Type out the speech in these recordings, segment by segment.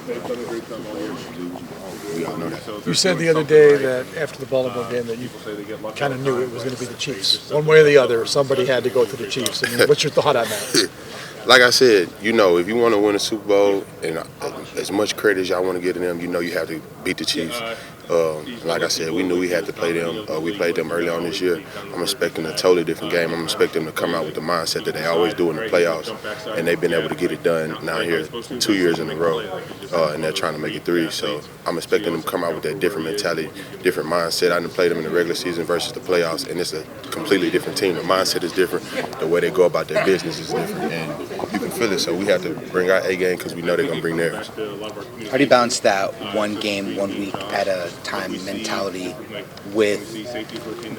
We all know that. You said the other day that after the Baltimore game that you kind of knew it was going to be the Chiefs. One way or the other, somebody had to go to the Chiefs. I mean, what's your thought on that? Like I said, if you want to win a Super Bowl, and as much credit as y'all want to give to them, you have to beat the Chiefs. Like I said, we knew we had to play them. We played them early on this year. I'm expecting a totally different game. I'm expecting them to come out with the mindset that they always do in the playoffs, and they've been able to get it done now here 2 years in a row, and they're trying to make it 3. So I'm expecting them to come out with that different mentality, different mindset. I didn't play them in the regular season versus the playoffs, and it's a completely different team. The mindset is different. The way they go about their business is different, and you can feel it. So we have to bring our A game because we know they're going to bring theirs. How do you balance that one game, 1 week at a time mentality with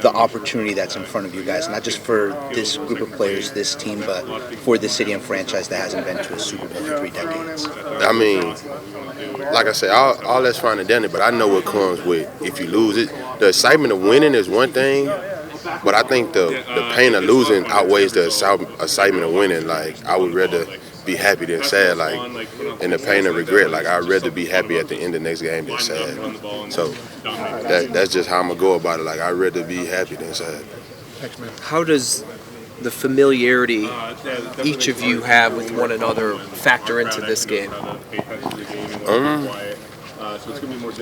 the opportunity that's in front of you guys, not just for this group of players, this team, but for the city and franchise that hasn't been to a Super Bowl in 3 decades? I mean, like I said, all that's fine and dandy, but I know what comes with if you lose it. The excitement of winning is one thing, but I think the pain of losing outweighs the excitement of winning. Like, I would rather be happy than sad, like, and the pain of regret. Like, I'd rather be happy at the end of the next game than sad. So that's just how I'm going to go about it. Like, I'd rather be happy than sad. How does the familiarity each of you have with one another factor into this game?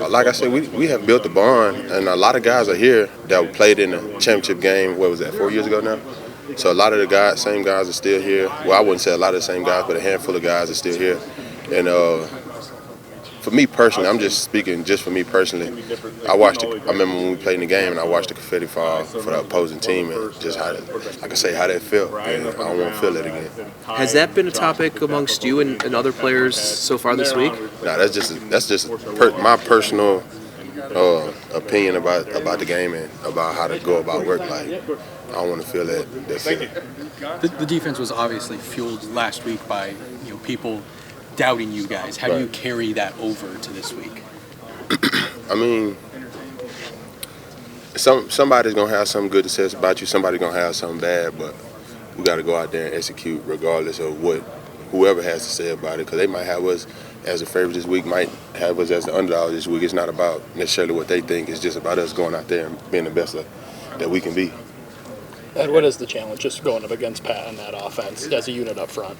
Like I said, we have built a bond, and a lot of guys are here that played in the championship game, 4 years ago now? So a lot of the same guys are still here. Well, I wouldn't say a lot of the same guys, but a handful of guys are still here. And for me personally, I'm just speaking just for me personally, I remember when we played in the game and I watched the confetti fall for the opposing team and just how that felt. And I don't want to feel it again. Has that been a topic amongst you and other players so far this week? No, that's just my personal opinion about the game and about how to go about work. Like, I don't want to feel that feeling. The defense was obviously fueled last week by people doubting you guys. How do you carry that over to this week? I mean, somebody's gonna have something good to say about you. Somebody's gonna have something bad, but we got to go out there and execute regardless of what whoever has to say about it. Because they might have us as a favorite this week, might have us as the underdog this week. It's not about necessarily what they think. It's just about us going out there and being the best that we can be. And what is the challenge just going up against Pat and that offense as a unit up front?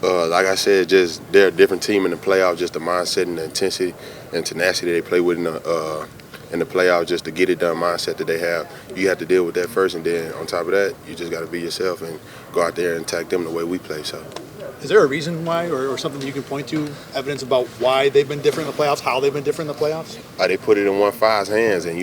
Like I said, just they're a different team in the playoffs. Just the mindset and the intensity and tenacity they play with in the playoffs, just to get it done mindset that they have. You have to deal with that first, and then on top of that, you just got to be yourself and go out there and attack them the way we play. So, is there a reason why, or something you can point to, evidence about why they've been different in the playoffs, how they've been different in the playoffs? They put it in 1-5's hands, and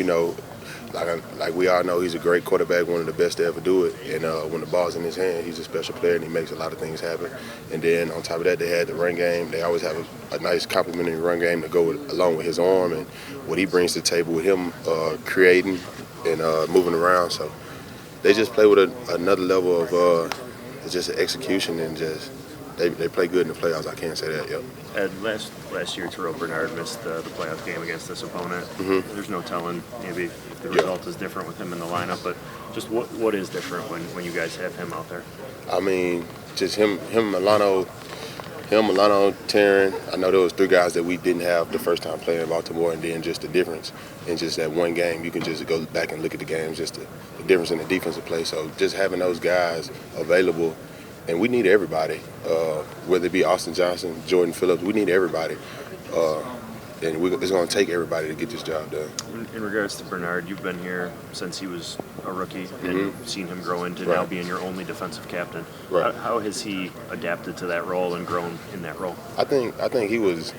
like we all know, he's a great quarterback, one of the best to ever do it. And when the ball's in his hand, he's a special player, and he makes a lot of things happen. And then on top of that, they had the run game. They always have a nice complementary run game to go along with his arm and what he brings to the table with him creating and moving around. So they just play with another level of just execution and just they play good in the playoffs. I can't say that yet. Ed, last year, Terrell Bernard missed the playoff game against this opponent. Mm-hmm. There's no telling maybe if the result is different with him in the lineup, but just what is different when you guys have him out there? I mean, just him, Milano, Taryn. I know there was 3 guys that we didn't have the first time playing in Baltimore, and then just the difference in just that one game. You can just go back and look at the games, just the difference in the defensive play. So just having those guys available. And we need everybody, whether it be Austin Johnson, Jordan Phillips, we need everybody. And it's going to take everybody to get this job done. In regards to Bernard, you've been here since he was a rookie and seen him grow into now being your only defensive captain. Right. How has he adapted to that role and grown in that role? I think he was,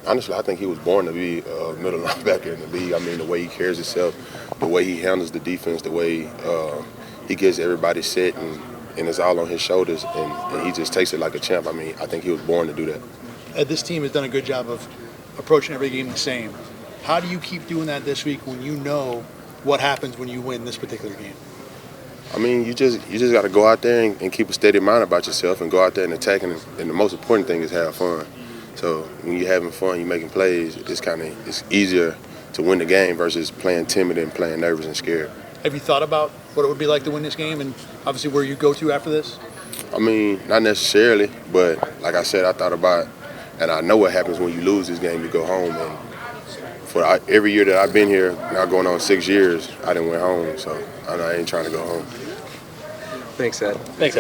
honestly, I think he was born to be a middle linebacker in the league. I mean, the way he carries himself, the way he handles the defense, the way he gets everybody set and it's all on his shoulders, and he just takes it like a champ. I mean, I think he was born to do that. This team has done a good job of approaching every game the same. How do you keep doing that this week when you know what happens when you win this particular game? I mean, you just got to go out there and keep a steady mind about yourself and go out there and attack. And the most important thing is have fun. So when you're having fun, you're making plays, it's easier to win the game versus playing timid and playing nervous and scared. Have you thought about what it would be like to win this game and obviously where you go to after this? I mean, not necessarily, but like I said, I thought about And I know what happens when you lose this game. You go home, and for every year that I've been here, now going on 6 years, I didn't went home. So I ain't trying to go home. Thanks, Ed. Thanks, Ed.